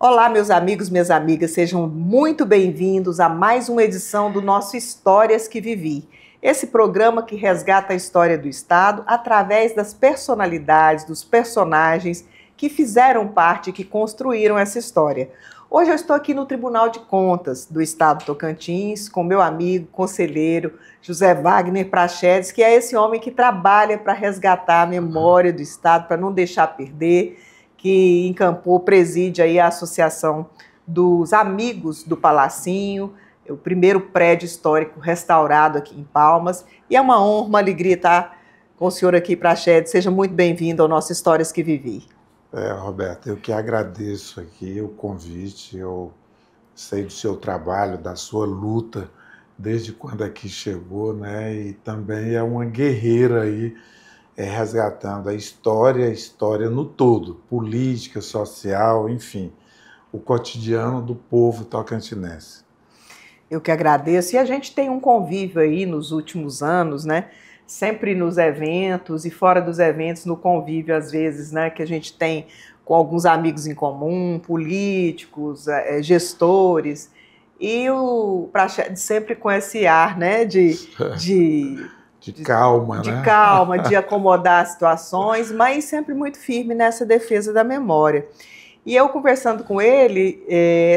Olá, meus amigos, minhas amigas, sejam muito bem-vindos a mais uma edição do nosso Histórias que Vivi. Esse programa que resgata a história do Estado através das personalidades, dos personagens que fizeram parte e que construíram essa história. Hoje eu estou aqui no Tribunal de Contas do Estado Tocantins com meu amigo, conselheiro José Wagner Prachedes, que é esse homem que trabalha para resgatar a memória do Estado, para não deixar perder, que encampou, preside aí a Associação dos Amigos do Palacinho, o primeiro prédio histórico restaurado aqui em Palmas. E é uma honra, uma alegria estar com o senhor aqui, Prachedes. Seja muito bem-vindo ao nosso Histórias que Vivi. Roberto, eu que agradeço aqui o convite. Eu sei do seu trabalho, da sua luta desde quando aqui chegou, né? E também é uma guerreira aí, resgatando a história no todo, política, social, enfim, o cotidiano do povo tocantinense. Eu que agradeço. E a gente tem um convívio aí nos últimos anos, né? Sempre nos eventos e fora dos eventos, no convívio, às vezes, né? Que a gente tem com alguns amigos em comum, políticos, gestores. E o Prachedes sempre com esse ar, né? De calma, de né? calma, de acomodar as situações, mas sempre muito firme nessa defesa da memória. E eu conversando com ele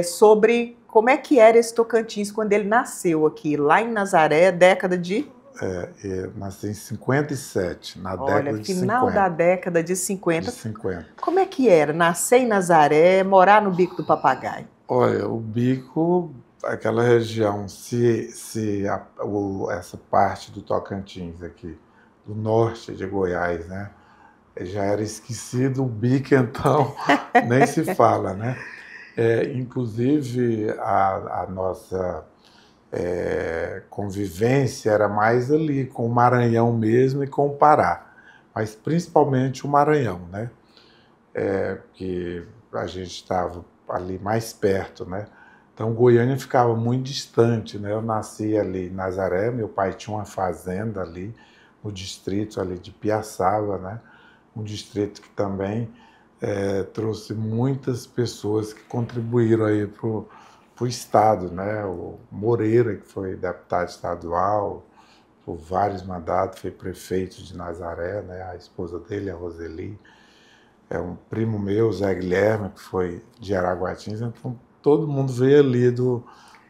sobre como é que era esse Tocantins quando ele nasceu aqui, lá em Nazaré, década de... nasci em 57, na década de 50. Final da década de 50. De 50. Como é que era nascer em Nazaré, morar no Bico do Papagaio? Olha, o Bico, aquela região, essa parte do Tocantins aqui, do norte de Goiás, né? Já era esquecido, o Bico, então, nem se fala, né? Inclusive, a nossa convivência era mais ali, com o Maranhão mesmo e com o Pará, mas principalmente o Maranhão, né? Que a gente estava ali mais perto, né? Então, Goiânia ficava muito distante, né? Eu nasci ali em Nazaré, meu pai tinha uma fazenda ali, no distrito ali de Piaçaba, né? Um distrito que também trouxe muitas pessoas que contribuíram aí para o Estado, né? O Moreira, que foi deputado estadual por vários mandatos, foi prefeito de Nazaré, né? A esposa dele, a Roseli, um primo meu, Zé Guilherme, que foi de Araguatins, então todo mundo veio ali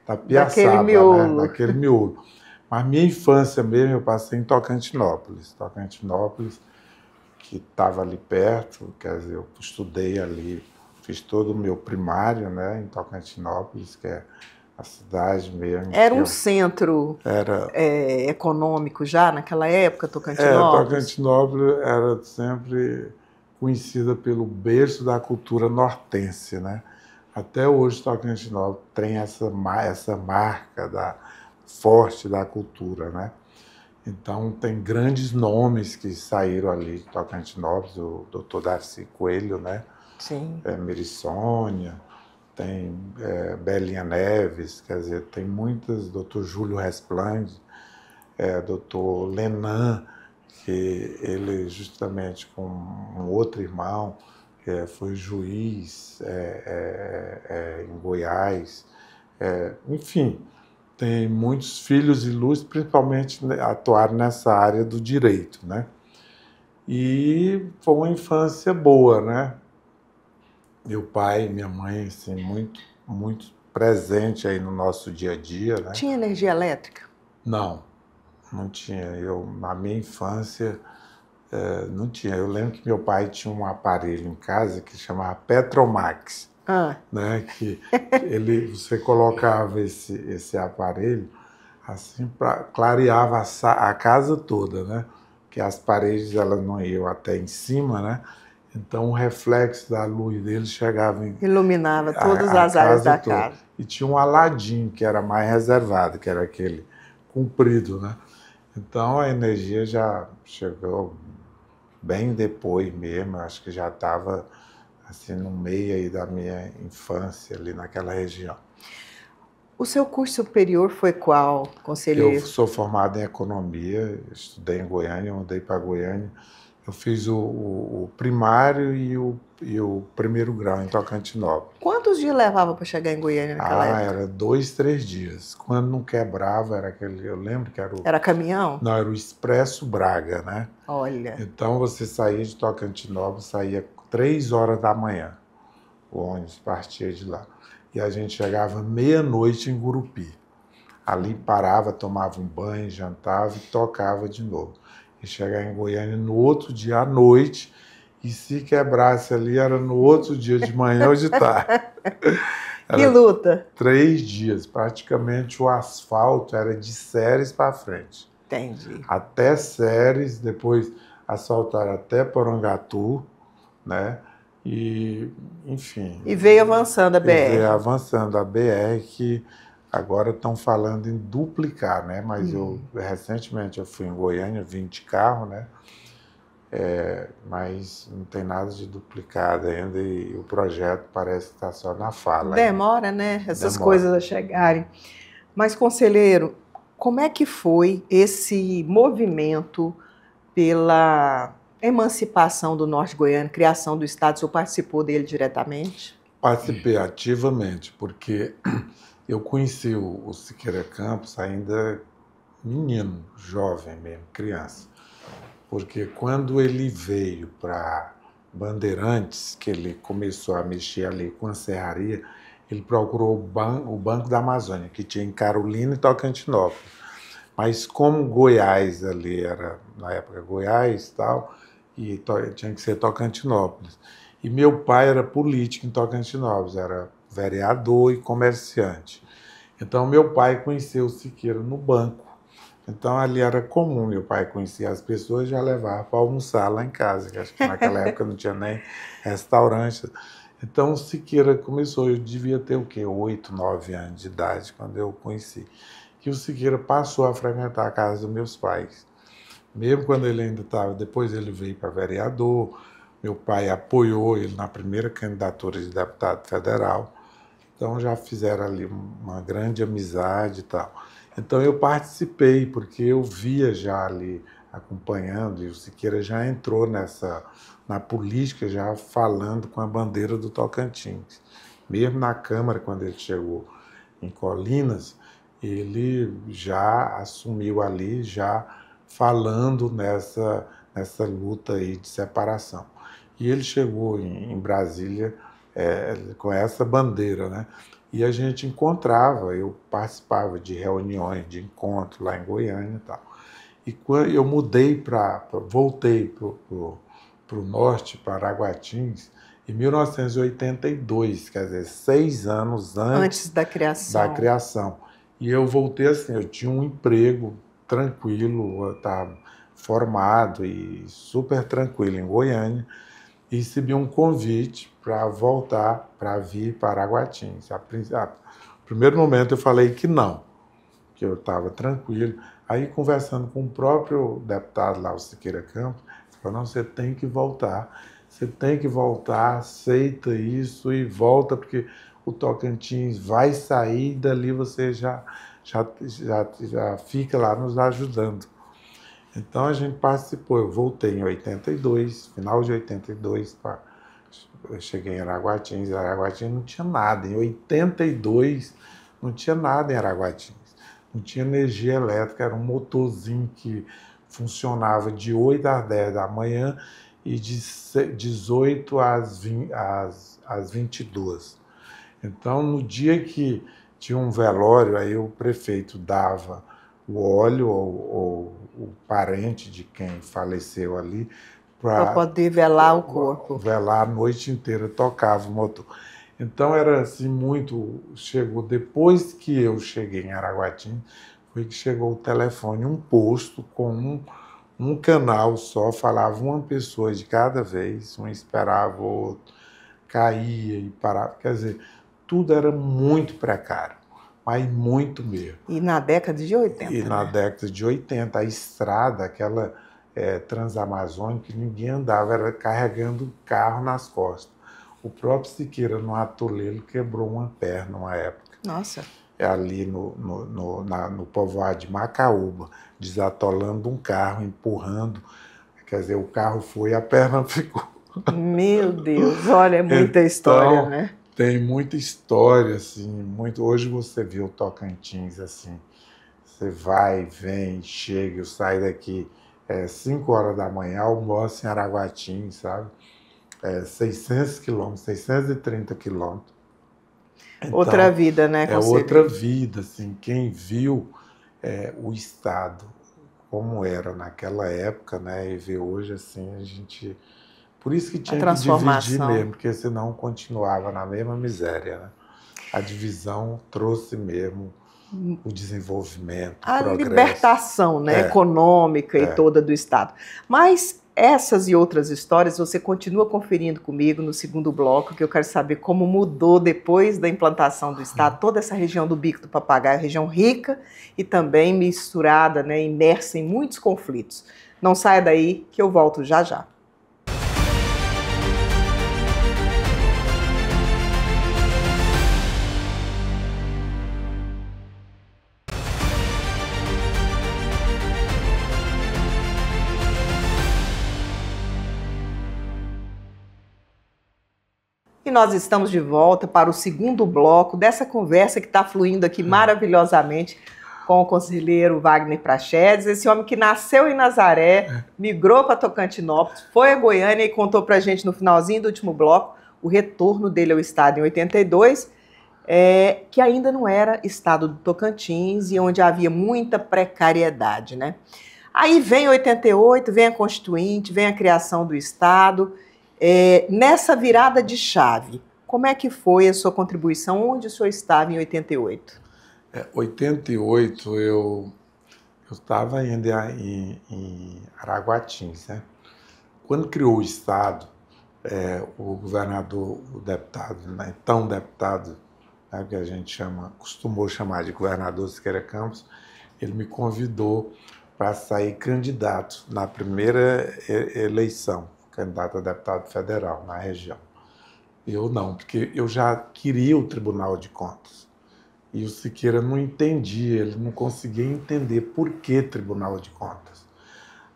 da Piaçaba, né? Daquele miolo. Mas minha infância mesmo eu passei em Tocantinópolis, que estava ali perto, quer dizer, eu estudei ali, fiz todo o meu primário, né, em Tocantinópolis, que é a cidade mesmo. Era um centro econômico já naquela época, Tocantinópolis? Tocantinópolis era sempre conhecida pelo berço da cultura nortense, né? Até hoje Tocantinópolis tem essa marca forte da cultura, né? Então, tem grandes nomes que saíram ali de Tocantinópolis, o Dr. Darcy Coelho, né? Sim. Miriçônia, tem Belinha Neves, quer dizer, tem muitas, Dr. Júlio Resplande, Dr. Lenan, que ele justamente com um outro irmão, foi juiz em Goiás, enfim, tem muitos filhos ilustres, principalmente atuaram nessa área do direito, né? E foi uma infância boa, né? Meu pai e minha mãe, assim, muito, muito presente aí no nosso dia a dia, né? Tinha energia elétrica? Não tinha. Na minha infância, não tinha. Eu lembro que meu pai tinha um aparelho em casa que chamava Petromax, né? Que você colocava esse aparelho assim, clareava a casa toda, né? Que as paredes elas não iam até em cima, né? Então o reflexo da luz dele chegava iluminava todas as áreas da casa. E tinha um Aladim, que era mais reservado, que era aquele comprido, né? Então a energia já chegou bem depois mesmo, acho que já estava assim no meio aí da minha infância ali naquela região. O seu curso superior foi qual, conselheiro? Eu sou formado em economia, estudei em Goiânia, mudei para Goiânia. Eu fiz o primário e o primeiro grau em Tocantinópolis. Quantos dias levava para chegar em Goiânia naquela época? Era 2, 3 dias. Quando não quebrava, era aquele. Eu lembro que era o. Era caminhão? Não, era o Expresso Braga, né? Olha. Então você saía de Tocantinópolis, saía 3 horas da manhã. O ônibus partia de lá. E a gente chegava meia-noite em Gurupi. Ali parava, tomava um banho, jantava e tocava de novo. E chegava em Goiânia no outro dia à noite, e se quebrasse ali era no outro dia de manhã ou de tarde. Que luta! 3 dias, praticamente o asfalto era de Ceres para frente. Entendi. Até Ceres, depois asfaltaram até Porangatu, né? E, enfim. E veio avançando a BR. Veio avançando a BR, que agora estão falando em duplicar, né? Mas recentemente eu fui em Goiânia, vim de carro, né? Mas não tem nada de duplicado ainda e o projeto parece estar só na fala. Demora, né? Essas coisas a chegarem. Mas, conselheiro, como é que foi esse movimento pela emancipação do Norte Goiano, criação do Estado? O senhor participou dele diretamente? Participei ativamente, porque eu conheci o Siqueira Campos ainda menino, jovem mesmo, criança. Porque quando ele veio para Bandeirantes, que ele começou a mexer ali com a serraria, ele procurou o Banco da Amazônia, que tinha em Carolina e Tocantinópolis. Mas como Goiás ali era, na época, Goiás e tal, e tinha que ser Tocantinópolis. E meu pai era político em Tocantinópolis, era vereador e comerciante. Então meu pai conheceu o Siqueira no banco. Então ali era comum, meu pai conhecia as pessoas e já levava para almoçar lá em casa, que acho que naquela época não tinha nem restaurante. Então o Siqueira começou, eu devia ter o quê? 8, 9 anos de idade quando eu o conheci. Que o Siqueira passou a frequentar a casa dos meus pais. Mesmo quando ele ainda estava, depois ele veio para vereador, meu pai apoiou ele na primeira candidatura de deputado federal. Então já fizeram ali uma grande amizade e tal. Então eu participei, porque eu via já ali acompanhando, e o Siqueira já entrou na política, já falando com a bandeira do Tocantins. Mesmo na Câmara, quando ele chegou em Colinas, ele já assumiu ali, já falando nessa luta aí de separação. E ele chegou em Brasília com essa bandeira, né? E a gente encontrava, eu participava de reuniões, de encontros lá em Goiânia e tal. E quando eu voltei para o norte, para Araguatins, em 1982, quer dizer, 6 anos antes da criação. E eu voltei assim, eu tinha um emprego tranquilo, eu estava formado e super tranquilo em Goiânia, e recebi um convite para voltar, para vir para Araguatins. No primeiro momento eu falei que não, que eu estava tranquilo. Aí, conversando com o próprio deputado lá, o Siqueira Campos, ele falou, não, você tem que voltar, aceita isso e volta, porque o Tocantins vai sair, dali você já fica lá nos ajudando. Então a gente participou, eu voltei em 82, final de 82, eu cheguei em Araguatins não tinha nada, em 82 não tinha nada em Araguatins, não tinha energia elétrica, era um motorzinho que funcionava de 8 às 10 da manhã e de 18 às 22. Então no dia que tinha um velório, aí o prefeito dava o óleo ou o parente de quem faleceu ali para poder velar o corpo. Velar a noite inteira, tocava o motor. Então era assim chegou depois que eu cheguei em Araguatins, foi que chegou o telefone, um posto com um canal só, falava uma pessoa de cada vez, um esperava o outro, caía e parava, quer dizer, tudo era muito precário. Mas muito mesmo. E na década de 80, E na década de 80, a estrada, aquela transamazônica, ninguém andava, era carregando carro nas costas. O próprio Siqueira, no atoleiro, quebrou uma perna uma época. Nossa. Ali no povoado de Macaúba, desatolando um carro, empurrando Quer dizer, o carro foi e a perna ficou. Meu Deus, olha, é muita Então, história, né? Tem muita história, assim, muito. Hoje você vê o Tocantins, assim, você vai, vem, chega, eu saio daqui 5 horas da manhã, almoço em Araguatim, sabe? 600 quilômetros, 630 quilômetros. Outra Então, vida, né, é com outra certeza. vida, assim, quem viu o Estado como era naquela época, né, e vê hoje, assim, a gente... Por isso que A tinha que dividir transformação. mesmo, porque senão continuava na mesma miséria, né? A divisão trouxe mesmo o desenvolvimento, o A progresso. libertação, né, econômica e toda do Estado. Mas essas e outras histórias você continua conferindo comigo no segundo bloco, que eu quero saber como mudou depois da implantação do Estado, toda essa região do Bico do Papagaio, região rica e também misturada, né, imersa em muitos conflitos. Não saia daí que eu volto já já. E nós estamos de volta para o segundo bloco dessa conversa que está fluindo aqui maravilhosamente com o conselheiro Wagner Prachedes, esse homem que nasceu em Nazaré, migrou para Tocantinópolis, foi a Goiânia e contou para a gente no finalzinho do último bloco o retorno dele ao estado em 82, que ainda não era estado do Tocantins e onde havia muita precariedade, né? Aí vem 88, vem a Constituinte, vem a criação do estado. Nessa virada de chave, como é que foi a sua contribuição? Onde o senhor estava em 88? 88 eu estava ainda em Araguatins, né? Quando criou o Estado, o governador, o deputado, né, então deputado, né, que a gente costumou chamar de governador Siqueira Campos, ele me convidou para sair candidato na primeira eleição, candidato a deputado federal na região. Eu não, porque eu já queria o Tribunal de Contas. E o Siqueira não entendia, ele não conseguia entender por que Tribunal de Contas.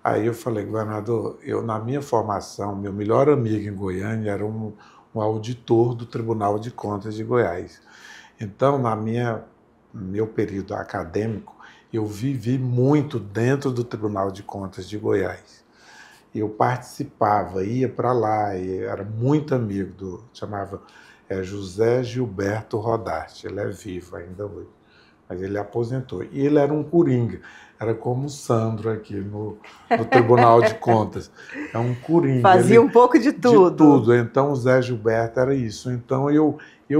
Aí eu falei, governador, na minha formação, meu melhor amigo em Goiânia era um auditor do Tribunal de Contas de Goiás. Então, meu período acadêmico, eu vivi muito dentro do Tribunal de Contas de Goiás. Eu participava, ia para lá, e era muito amigo chamava José Gilberto Rodarte, ele é vivo ainda hoje, mas ele aposentou. E ele era um coringa, era como o Sandro aqui no Tribunal de Contas, é um coringa. Fazia um pouco de tudo. De tudo, então o Zé Gilberto era isso. Então eu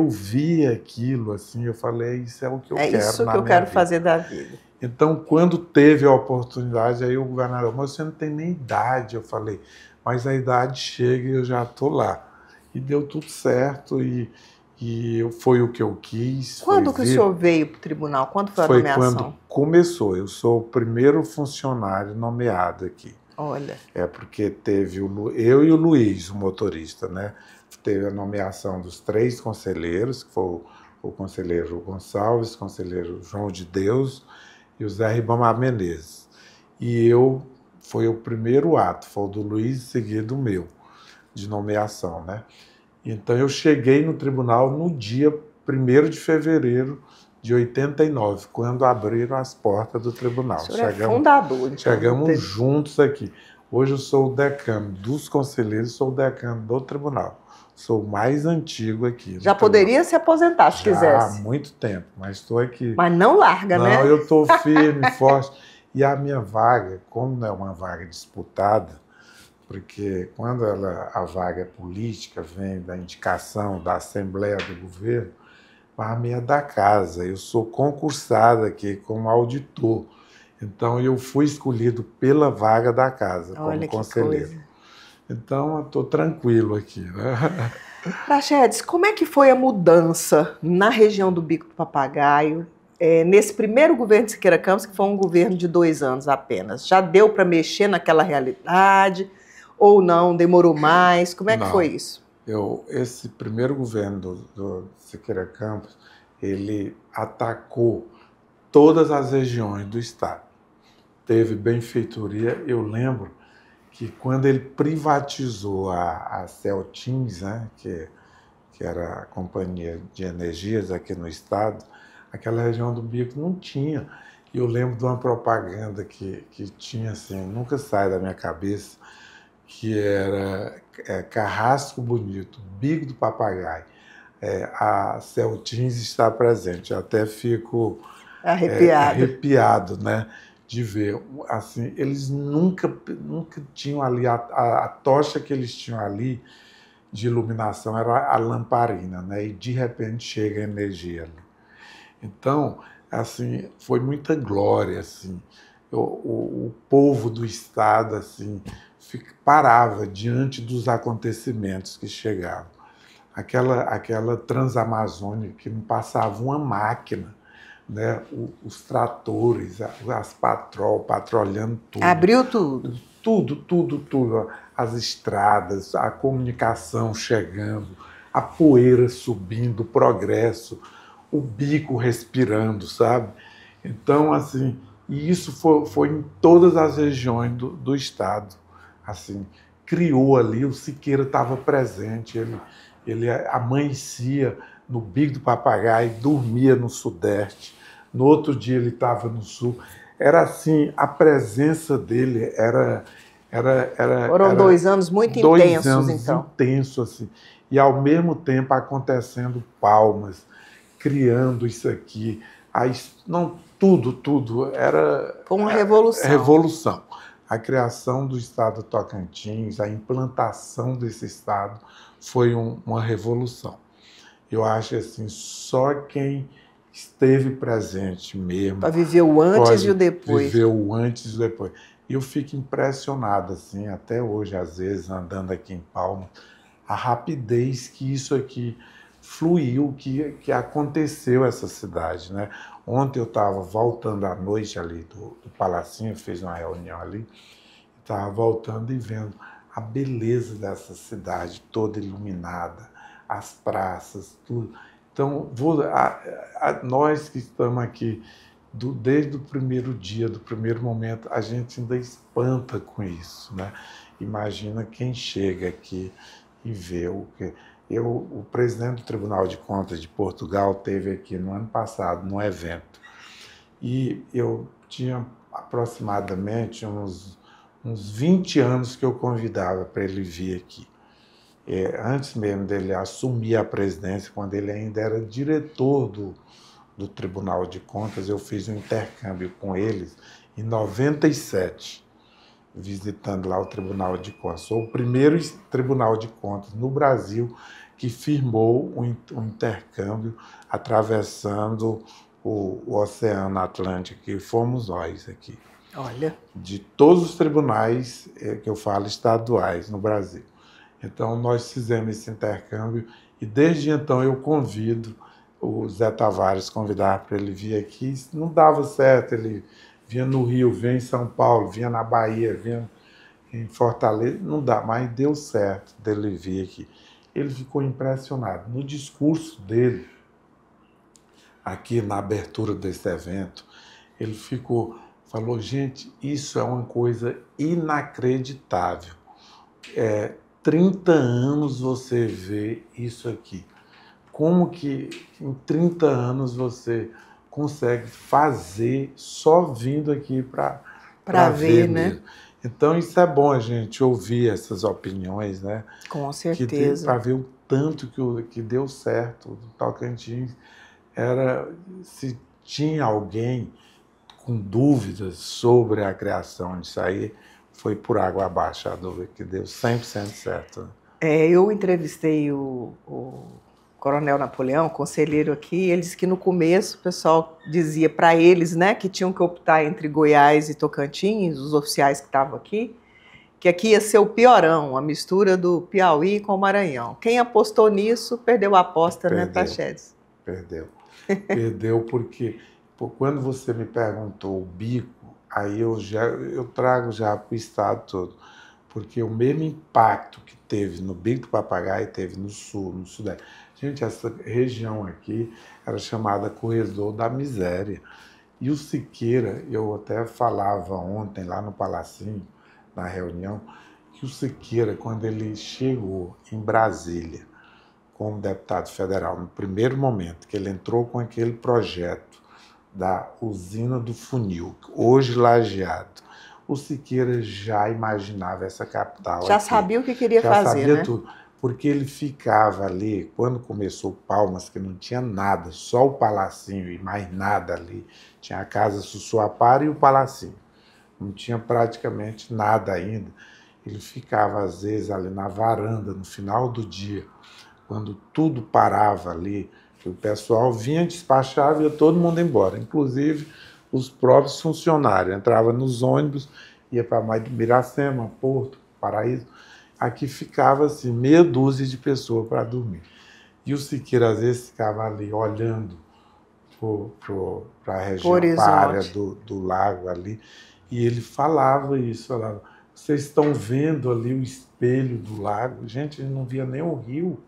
via aquilo, assim, eu falei, isso é o que eu quero na minha vida. É isso que eu quero fazer da vida. Então, quando teve a oportunidade, aí o governador, mas você não tem nem idade. Eu falei, mas a idade chega e eu já estou lá. E deu tudo certo e foi o que eu quis. Quando que o senhor veio para o tribunal? Quando foi a nomeação? Foi quando começou. Eu sou o primeiro funcionário nomeado aqui. Olha. Porque teve eu e o Luiz, o motorista, né? Teve a nomeação dos 3 conselheiros, que foi o conselheiro Gonçalves, o conselheiro João de Deus e o Zé Ribamar Menezes. E foi o primeiro ato, foi o do Luiz, seguido o meu, de nomeação, né? Então eu cheguei no tribunal no dia 1º de fevereiro de 89, quando abriram as portas do tribunal. O senhor é fundador. Então, chegamos juntos aqui. Hoje eu sou o decano dos conselheiros, sou o decano do tribunal. Sou o mais antigo aqui. Já poderia se aposentar se quisesse. Há muito tempo, mas estou aqui. Mas não larga, né? Não, eu estou firme, forte. E a minha vaga, como não é uma vaga disputada, porque quando a vaga política vem da indicação da Assembleia do Governo, a minha é da casa. Eu sou concursado aqui como auditor. Então, eu fui escolhido pela vaga da casa, como conselheiro. Coisa. Então, eu estou tranquilo aqui, né? Prachedes, como é que foi a mudança na região do Bico do Papagaio, nesse primeiro governo de Siqueira Campos, que foi um governo de 2 anos apenas? Já deu para mexer naquela realidade ou não? Demorou mais? Como é que foi isso? Esse primeiro governo do Siqueira Campos, ele atacou todas as regiões do estado. Teve benfeitoria, eu lembro que quando ele privatizou a Celtins, né, que era a companhia de energias aqui no estado, aquela região do Bico não tinha. E eu lembro de uma propaganda que tinha assim, nunca sai da minha cabeça, que era Carrasco Bonito, Bico do Papagaio. A Celtins está presente. Eu até fico arrepiado, né, de ver. Assim, eles nunca tinham ali, a tocha que eles tinham ali de iluminação era a lamparina, né, e de repente chega a energia ali. Então, assim, foi muita glória, assim. O povo do estado, assim, parava diante dos acontecimentos que chegavam. Aquela Transamazônica que não passava uma máquina, né? Os tratores, as patrolhando tudo. Abriu tudo. Tudo. As estradas, a comunicação chegando, a poeira subindo, o progresso, o bico respirando, sabe? Então, assim, e isso foi em todas as regiões do estado. Assim, criou ali, o Siqueira estava presente, ele amanhecia no Bico do Papagaio, dormia no Sudeste, no outro dia ele estava no Sul. Era assim, a presença dele Foram 2 anos muito intensos, então. Intenso, assim. E ao mesmo tempo acontecendo Palmas, criando isso aqui. Não, tudo. Foi uma revolução. Revolução. A criação do estado Tocantins, a implantação desse estado foi uma revolução. Eu acho assim, só quem esteve presente mesmo. Para viver o antes e o depois. Viver o antes e o depois. E eu fico impressionado, assim, até hoje, às vezes, andando aqui em Palmas, a rapidez que isso aqui fluiu, que aconteceu essa cidade, né? Ontem eu estava voltando à noite ali do Palacinho, fiz uma reunião ali, estava voltando e vendo a beleza dessa cidade toda iluminada, as praças, tudo. Então, nós que estamos aqui, desde o primeiro dia, do primeiro momento, a gente ainda espanta com isso, né? Imagina quem chega aqui e vê o que... O presidente do Tribunal de Contas de Portugal esteve aqui no ano passado, num evento, e eu tinha aproximadamente uns 20 anos que eu convidava para ele vir aqui. Antes mesmo dele assumir a presidência, quando ele ainda era diretor do Tribunal de Contas, eu fiz um intercâmbio com eles em 97, visitando lá o Tribunal de Contas. Sou o primeiro Tribunal de Contas no Brasil que firmou um intercâmbio atravessando o Oceano Atlântico, e fomos nós aqui. Olha. De todos os tribunais que eu falo estaduais no Brasil. Então, nós fizemos esse intercâmbio e, desde então, eu convido o Zé Tavares, convidar para ele vir aqui. Não dava certo, ele vinha no Rio, vinha em São Paulo, vinha na Bahia, vinha em Fortaleza, não dá, mas deu certo dele vir aqui. Ele ficou impressionado. No discurso dele, aqui na abertura desse evento, ele falou, gente, isso é uma coisa inacreditável. 30 anos você vê isso aqui. Como que em 30 anos você consegue fazer só vindo aqui para ver, né? Mesmo. Então, isso é bom a gente ouvir essas opiniões, né? Com certeza. Para ver o tanto que deu certo. O Tocantins se tinha alguém com dúvidas sobre a criação disso aí, foi por água abaixo a dúvida, que deu 100% certo. Eu entrevistei o Coronel Napoleão, conselheiro aqui, ele disse que no começo o pessoal dizia para eles, né, que tinham que optar entre Goiás e Tocantins, os oficiais que estavam aqui, que aqui ia ser o piorão, a mistura do Piauí com o Maranhão. Quem apostou nisso perdeu a aposta, né, Praxedes? Perdeu porque quando você me perguntou o bico, aí eu trago já para o estado todo, porque o mesmo impacto que teve no Bico do Papagaio teve no Sul, no Sudeste. Gente, essa região aqui era chamada Corredor da Miséria. E o Siqueira, eu até falava ontem lá no Palacinho, na reunião, que o Siqueira, quando ele chegou em Brasília como deputado federal, no primeiro momento que ele entrou com aquele projeto da usina do funil, hoje lajeado, o Siqueira já imaginava essa capital. Já sabia o que queria fazer, já sabia, né? Tudo, porque ele ficava ali, quando começou Palmas, que não tinha nada, só o Palacinho e mais nada ali, tinha a Casa Sussuapara e o Palacinho, não tinha praticamente nada ainda. Ele ficava, às vezes, ali na varanda, no final do dia, quando tudo parava ali, que o pessoal vinha despachar e ia todo mundo embora, inclusive os próprios funcionários. Entrava nos ônibus, ia para Miracema, Porto, Paraíso. Aqui ficava assim, meia dúzia de pessoas para dormir. E o Siqueira, às vezes, ficava ali olhando para a região, para a área do lago ali, e ele falava isso, falava: vocês estão vendo ali o espelho do lago? Gente, ele não via nem o rio,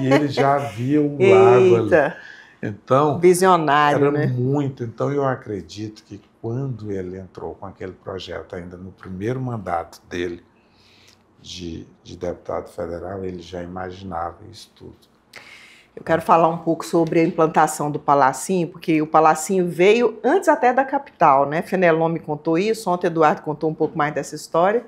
e ele já via o lago ali. Então, visionário, era né? muito. Então, eu acredito que quando ele entrou com aquele projeto, ainda no primeiro mandato dele de deputado federal, ele já imaginava isso tudo. Eu quero falar um pouco sobre a implantação do Palacinho, porque o Palacinho veio antes até da capital, né? Fenelon me contou isso, ontem Eduardo contou um pouco mais dessa história,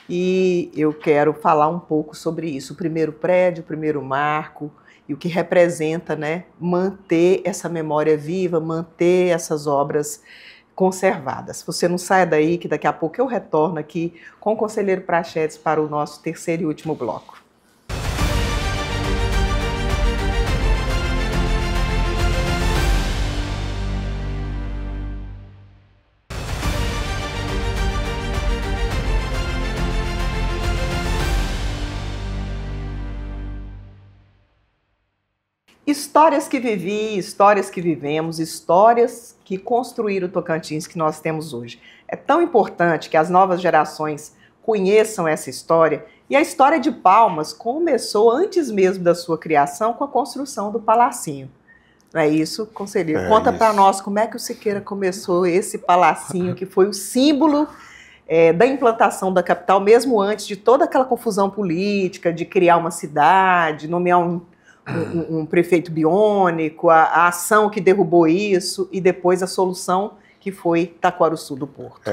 e eu quero falar um pouco sobre isso. O primeiro prédio, o primeiro marco, e o que representa, né? Manter essa memória viva, manter essas obras conservadas. Você não saia daí, que daqui a pouco eu retorno aqui com o conselheiro Prachedes para o nosso terceiro e último bloco. Histórias que vivi, histórias que vivemos, histórias que construíram o Tocantins que nós temos hoje. É tão importante que as novas gerações conheçam essa história, e a história de Palmas começou antes mesmo da sua criação com a construção do Palacinho. Não é isso, conselheiro? Conta para nós como é que o Siqueira começou esse Palacinho, que foi o símbolo da implantação da capital, mesmo antes de toda aquela confusão política, de criar uma cidade, nomear um prefeito biônico, a ação que derrubou isso, e depois a solução que foi Taquarussu do Porto.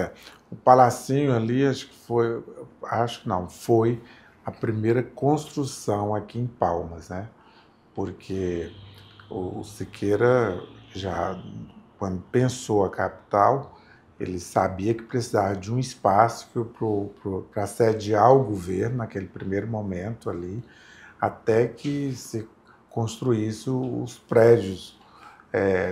O Palacinho ali, foi a primeira construção aqui em Palmas, né? Porque o Siqueira, já quando pensou a capital, ele sabia que precisava de um espaço para sediar o governo naquele primeiro momento ali, até que se construísse os prédios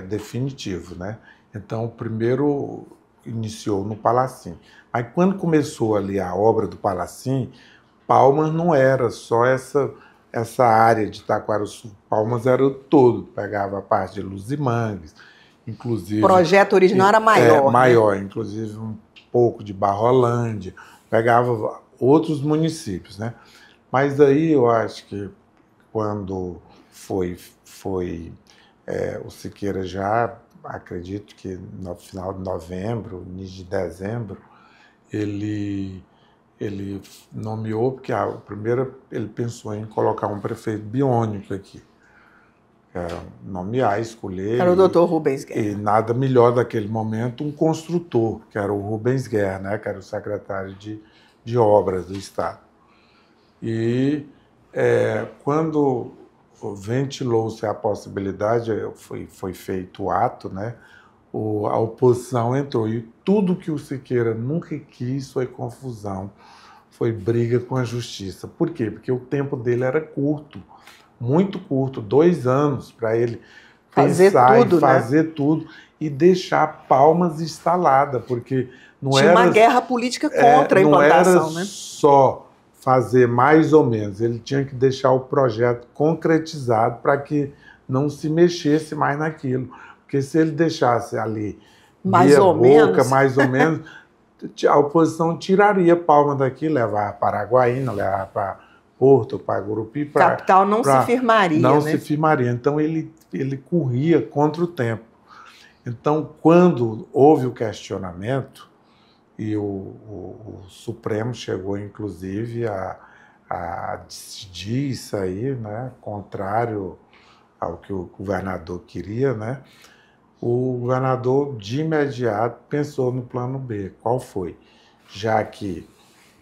definitivos, né? Então, primeiro iniciou no Palacinho. Mas quando começou ali a obra do Palacinho, Palmas não era só essa área de Taquarussu. Palmas era o todo, pegava a parte de Luzimangues, inclusive... O projeto original era maior. Maior, né? Inclusive um pouco de Barrolândia, pegava outros municípios, né? Mas aí eu acho que quando foi o Siqueira, já acredito que no final de novembro, início de dezembro, ele nomeou, porque primeiro ele pensou em colocar um prefeito biônico aqui, nomear, escolher. Era o doutor Rubens Guerra. E nada melhor daquele momento um construtor, que era o Rubens Guerra, né, que era o secretário de obras do Estado. E quando ventilou-se a possibilidade, foi feito o ato, né? A oposição entrou, e tudo que o Siqueira nunca quis foi confusão, foi briga com a justiça. Por quê? Porque o tempo dele era curto, muito curto, 2 anos para ele pensar e fazer tudo e deixar Palmas instalada, porque tinha uma guerra política contra a implantação, não era só fazer mais ou menos, ele tinha que deixar o projeto concretizado para que não se mexesse mais naquilo. Porque se ele deixasse ali mais ou menos, a oposição tiraria Palmas daqui, levar para Araguaína, levar para Porto, para Gurupi. Capital não se firmaria. Não se firmaria. Então ele corria contra o tempo. Então, quando houve o questionamento, o Supremo chegou, inclusive, a decidir isso aí, né, contrário ao que o governador queria, né? O governador, de imediato, pensou no plano B. Qual foi? Já que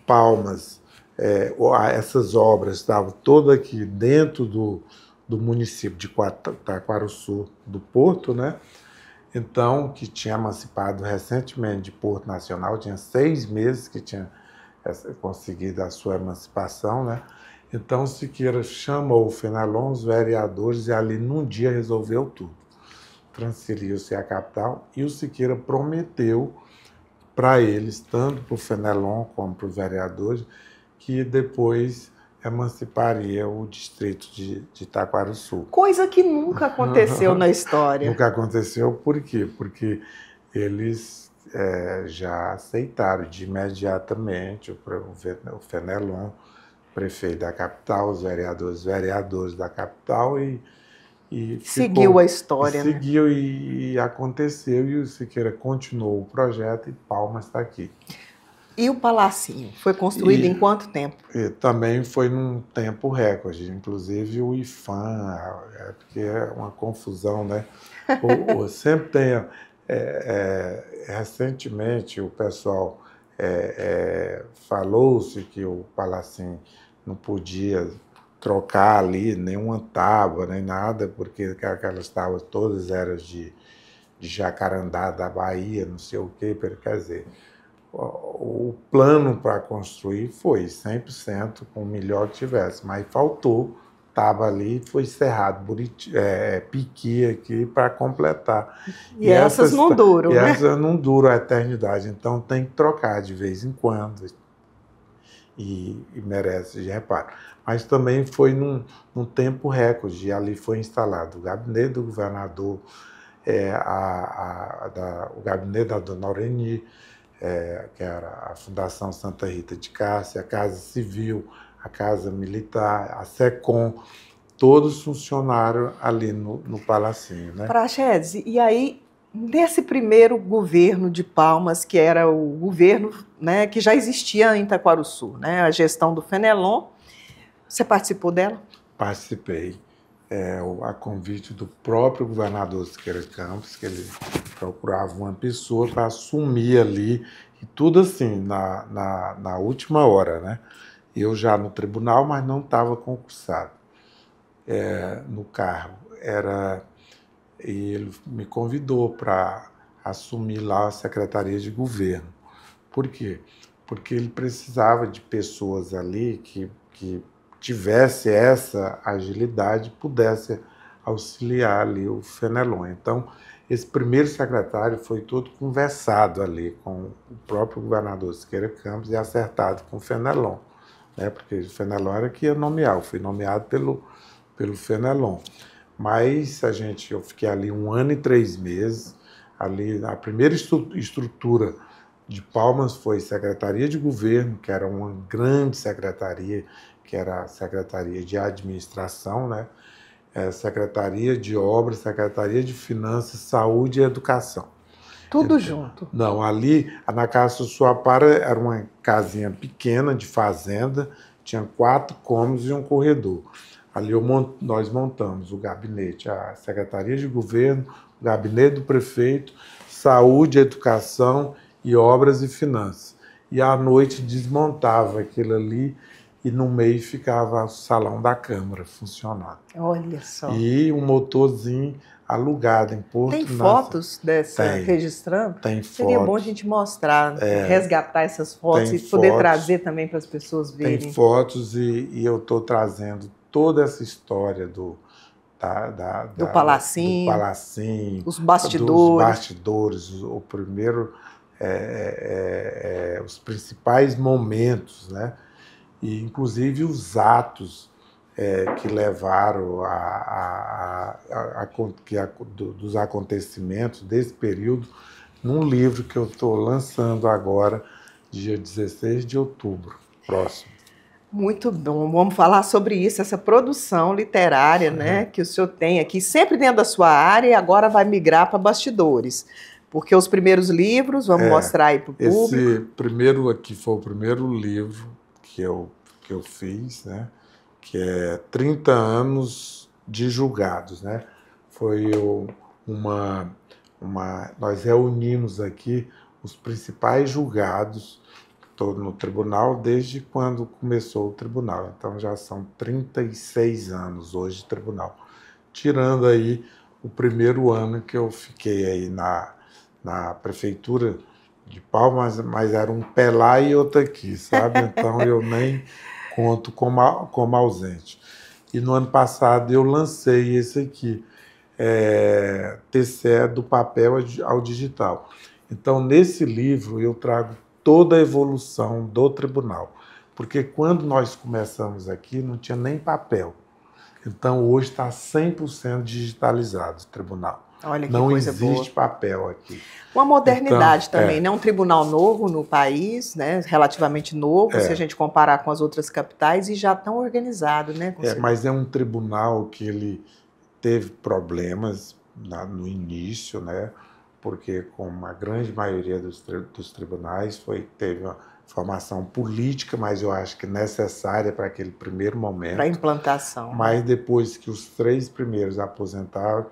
Palmas, essas obras estavam todas aqui dentro do município de Taquarussu do Porto, né? Então, que tinha emancipado recentemente de Porto Nacional, tinha 6 meses que tinha conseguido a sua emancipação, né? Então, Siqueira chamou o Fenelon, os vereadores, e ali num dia resolveu tudo. Transferiu-se à capital e o Siqueira prometeu para eles, tanto para o Fenelon como para os vereadores, que depois emanciparia o distrito de Taquarussu. Coisa que nunca aconteceu na história. Nunca aconteceu, por quê? Porque eles já aceitaram de imediatamente o Fenelon, prefeito da capital, os vereadores da capital, e seguiu a história, né? Seguiu e aconteceu, e o Siqueira continuou o projeto e Palmas está aqui. E o Palacinho foi construído em quanto tempo? Também foi num tempo recorde, inclusive o IFAM, porque é uma confusão, né? Sempre tem... recentemente o pessoal falou-se que o Palacinho não podia trocar ali nenhuma tábua, nem nada, porque aquelas tábuas todas eram de jacarandá da Bahia, não sei o quê, quer dizer... O plano para construir foi 100% com o melhor que tivesse, mas faltou, estava ali, foi cerrado, piqui aqui para completar. E essas não duram, né? Essas não duram a eternidade, então tem que trocar de vez em quando e merece de reparo. Mas também foi num tempo recorde, ali foi instalado o gabinete do governador, o gabinete da dona Aureni, que era a Fundação Santa Rita de Cássia, a Casa Civil, a Casa Militar, a SECOM, todos funcionaram ali no Palacinho, né? Praxedes, e aí, nesse primeiro governo de Palmas, que era o governo, né, que já existia em Taquarussu, né, a gestão do Fenelon, você participou dela? Participei. A convite do próprio governador Siqueira Campos, que ele procurava uma pessoa para assumir ali, e tudo assim, na última hora, né? Eu já no tribunal, mas não estava concursado no cargo. E ele me convidou para assumir lá a Secretaria de Governo. Por quê? Porque ele precisava de pessoas ali que tivesse essa agilidade, pudesse auxiliar ali o Fenelon. Então, esse primeiro secretário foi todo conversado ali com o próprio governador Siqueira Campos e acertado com o Fenelon, né? Porque o Fenelon era que ia nomear, eu fui nomeado pelo Fenelon. Mas eu fiquei ali 1 ano e 3 meses, ali a primeira estrutura de Palmas foi Secretaria de Governo, que era uma grande secretaria, que era a Secretaria de Administração, né? Secretaria de Obras, Secretaria de Finanças, Saúde e Educação. Tudo junto? Não, ali, na Casa Suapara, era uma casinha pequena de fazenda, tinha 4 cômodos e um corredor. Ali nós montamos o gabinete, a Secretaria de Governo, o gabinete do prefeito, Saúde, Educação e Obras e Finanças. E à noite desmontava aquilo ali, e no meio ficava o salão da Câmara funcionando. Olha só. E um motorzinho alugado em Porto. Tem fotos dessa registrando? Tem fotos. Seria bom a gente mostrar, resgatar essas fotos e poder trazer também para as pessoas verem. Tem fotos e eu estou trazendo toda essa história do Palacinho, os bastidores. Dos bastidores, o primeiro, os principais momentos, né? E inclusive os atos que levaram dos acontecimentos desse período, num livro que eu estou lançando agora, dia 16 de outubro, próximo. Muito bom, vamos falar sobre isso, essa produção literária, né, que o senhor tem aqui, sempre dentro da sua área, e agora vai migrar para bastidores. Porque os primeiros livros, vamos mostrar aí para o público. Esse primeiro aqui foi o primeiro livro que eu fiz, né? Que é 30 anos de julgados, né? Foi nós reunimos aqui os principais julgados no tribunal desde quando começou o tribunal. Então já são 36 anos hoje de tribunal. Tirando aí o primeiro ano que eu fiquei aí na prefeitura de Palmas, mas era um pé lá e outro aqui, sabe? Então eu nem conto como ausente. E no ano passado eu lancei esse aqui, TCE do papel ao digital. Então nesse livro eu trago toda a evolução do tribunal, porque quando nós começamos aqui não tinha nem papel. Então hoje está 100% digitalizado o tribunal. Olha que não coisa existe boa. papel aqui. Uma modernidade então, também, né? Um tribunal novo no país, né? Relativamente novo, se a gente comparar com as outras capitais, e já tão organizado, né? Mas é um tribunal que ele teve problemas no início, né? Porque como a grande maioria dos tribunais teve uma formação política, mas eu acho que necessária para aquele primeiro momento. Para a implantação. Mas depois que os 3 primeiros aposentaram,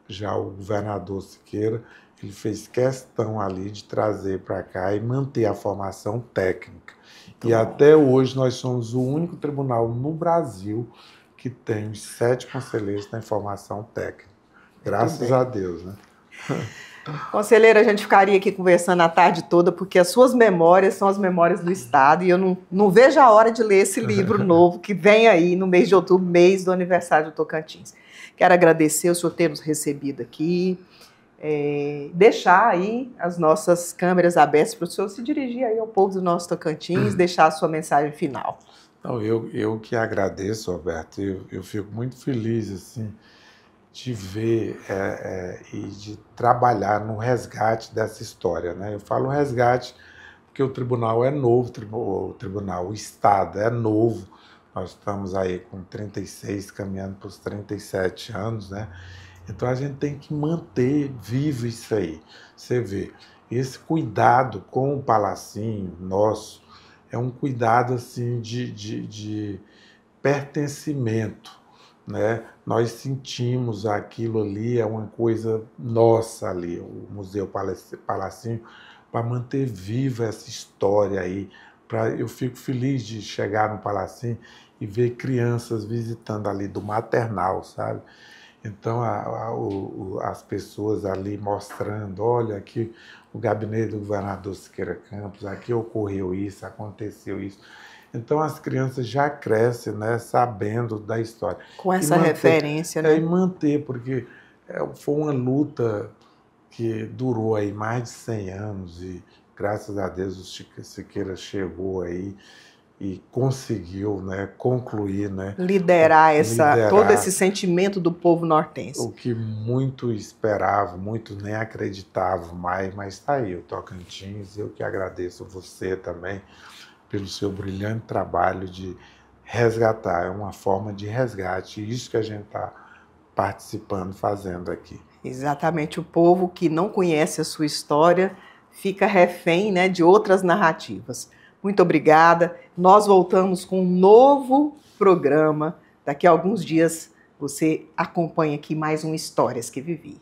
já o governador Siqueira, ele fez questão ali de trazer para cá e manter a formação técnica. E até hoje nós somos o único tribunal no Brasil que tem os 7 conselheiros na formação técnica. Graças a Deus, né? Conselheira, a gente ficaria aqui conversando a tarde toda, porque as suas memórias são as memórias do Estado, e eu não vejo a hora de ler esse livro novo que vem aí no mês de outubro, mês do aniversário do Tocantins. Quero agradecer o senhor ter nos recebido aqui, deixar aí as nossas câmeras abertas para o senhor se dirigir aí ao povo do nosso Tocantins, deixar a sua mensagem final. Não, eu que agradeço, Roberto, eu fico muito feliz, assim, de ver e de trabalhar no resgate dessa história, né? Eu falo resgate porque o tribunal é novo, o Estado é novo, nós estamos aí com 36, caminhando para os 37 anos, né? Então a gente tem que manter vivo isso aí. Você vê, esse cuidado com o Palacinho nosso é um cuidado assim de pertencimento, né? Nós sentimos aquilo ali, é uma coisa nossa ali, o Museu Palacinho, para manter viva essa história aí. Eu fico feliz de chegar no Palacinho e ver crianças visitando ali do maternal, sabe? Então as pessoas ali mostrando, olha aqui o gabinete do governador Siqueira Campos, aqui ocorreu isso, aconteceu isso. Então as crianças já crescem, né, sabendo da história. Com essa referência, né? E manter, porque foi uma luta que durou aí mais de 100 anos e graças a Deus o Siqueira chegou aí e conseguiu, né, concluir, né, liderar todo esse sentimento do povo nortense. O que muito esperava, muitos nem acreditavam mais, mas está aí o Tocantins. Eu que agradeço você também pelo seu brilhante trabalho de resgatar, é uma forma de resgate, isso que a gente está participando, fazendo aqui. Exatamente, o povo que não conhece a sua história fica refém, né, de outras narrativas. Muito obrigada, nós voltamos com um novo programa, daqui a alguns dias você acompanha aqui mais um Histórias que Vivi.